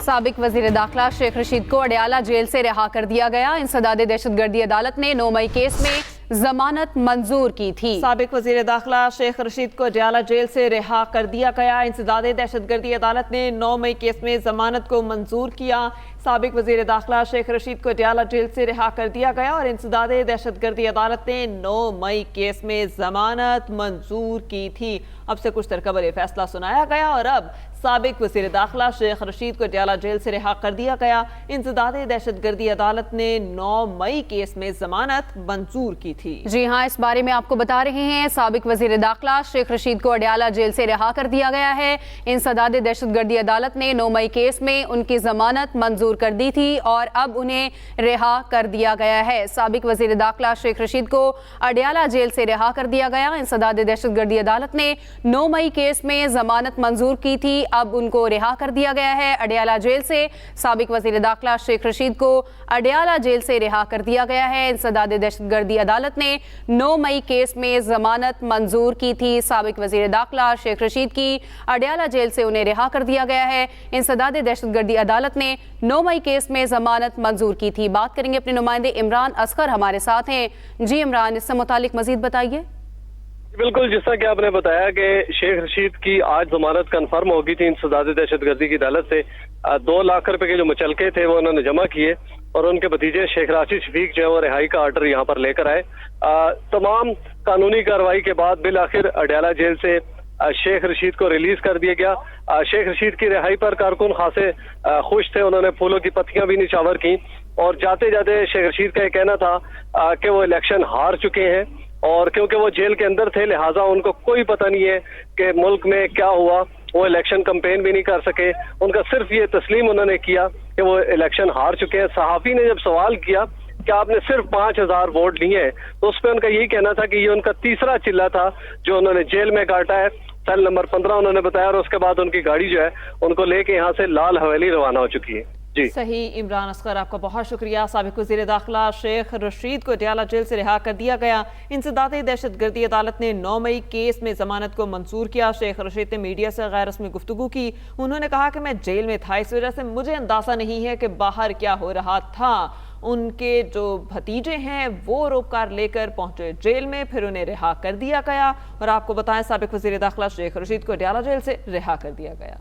साबिक वजीर दाखिला शेख रशीद को अडयाला जेल से रिहा कर दिया गया। इंसदाद दहशतगर्दी अदालत ने 9 मई केस में जमानत मंजूर की थी। साबिक वजीर दाखिला शेख रशीद को अडयाला जेल से रिहा कर दिया गया। इंसदाद दहशतगर्दी अदालत ने 9 मई केस में जमानत को मंजूर किया। साबिक वजीर दाखिला शेख रशीद को अडयाला जेल से रिहा कर दिया गया और इंसदाद दहशतगर्दी अदालत ने 9 मई केस में जमानत मंजूर की थी। अब से कुछ देर कबल फैसला सुनाया गया और अब साबिक वजीर दाखिला शेख रशीद को अडयाला जेल से रिहा कर दिया गया। इंसदाद दहशतगर्दी अदालत ने 9 मई केस में जमानत मंजूर की थी। जी हाँ, इस बारे में आपको बता रहे हैं। साबिक वजीर दाखिला शेख रशीद को अडयाला जेल से रिहा कर दिया गया है। इंसदाद दहशतगर्दी अदालत ने 9 मई केस में उनकी जमानत मंजूर कर दी थी और अब उन्हें रिहा कर दिया गया है। साबिक वजीर दाखिला शेख रशीद को अडयाला जेल से रिहा कर दिया गया। इंसदाद दहशतगर्दी अदालत ने 9 मई केस में जमानत मंजूर की थी, अब उनको रिहा कर दिया गया है अडयाला जेल से। साबिक वजीर दाखिला शेख रशीद को अडयाला जेल से रिहा कर दिया गया है। इंसदाद दहशतगर्दी अदालत ने 9 मई केस में जमानत मंजूर की थी। साबिक वजीर दाखिला शेख रशीद की अडयाला जेल से उन्हें रिहा कर दिया गया है। इंसदाद दहशतगर्दी अदालत ने 9 मई केस में जमानत मंजूर की थी। बात करेंगे अपने नुमाइंदे इमरान असगर हमारे साथ हैं। जी इमरान, इससे मुतालिक मजीद बताइए। बिल्कुल, जिस तरह कि आपने बताया कि शेख रशीद की आज जमानत कन्फर्म होगी थी इंसदाद दहशतगर्दी की अदालत से। 2 लाख रुपए के जो मुचलके थे वो उन्होंने जमा किए और उनके भतीजे शेख राशिद शफीक जो है वो रिहाई का आर्डर यहाँ पर लेकर आए। तमाम कानूनी कार्रवाई के बाद बिल आखिर अडयाला जेल से शेख रशीद को रिलीज कर दिया गया। शेख रशीद की रिहाई पर कारकुन खासे खुश थे, उन्होंने फूलों की पत्तियां भी निछावर की और जाते जाते शेख रशीद का ये कहना था कि वो इलेक्शन हार चुके हैं और क्योंकि वो जेल के अंदर थे लिहाजा उनको कोई पता नहीं है कि मुल्क में क्या हुआ। वो इलेक्शन कैंपेन भी नहीं कर सके। उनका सिर्फ ये तस्लीम उन्होंने किया कि वो इलेक्शन हार चुके हैं। सहाफी ने जब सवाल किया कि आपने सिर्फ 5000 वोट लिए हैं तो उस पर उनका यही कहना था कि ये उनका तीसरा चिल्ला था जो उन्होंने जेल में काटा है। सेल नंबर 15 उन्होंने बताया और उसके बाद उनकी गाड़ी जो है उनको लेके यहाँ से लाल हवेली रवाना हो चुकी है। जी सही। इमरान असगर, आपका बहुत शुक्रिया। साबिक वजीर दाखिला शेख रशीद को अडयाला जेल से रिहा कर दिया गया। इंसदाद दहशतगर्दी अदालत ने 9 मई केस में जमानत को मंजूर किया। शेख रशीद ने मीडिया से गैर रस्मी गुफ्तगू की। उन्होंने कहा कि मैं जेल में था, इस वजह से मुझे अंदाजा नहीं है कि बाहर क्या हो रहा था। उनके जो भतीजे हैं वो रोपकार लेकर पहुंचे जेल में, फिर उन्हें रिहा कर दिया गया और आपको बताएं साबिक वजीर दाखिला शेख रशीद को अडयाला जेल से रिहा कर दिया गया।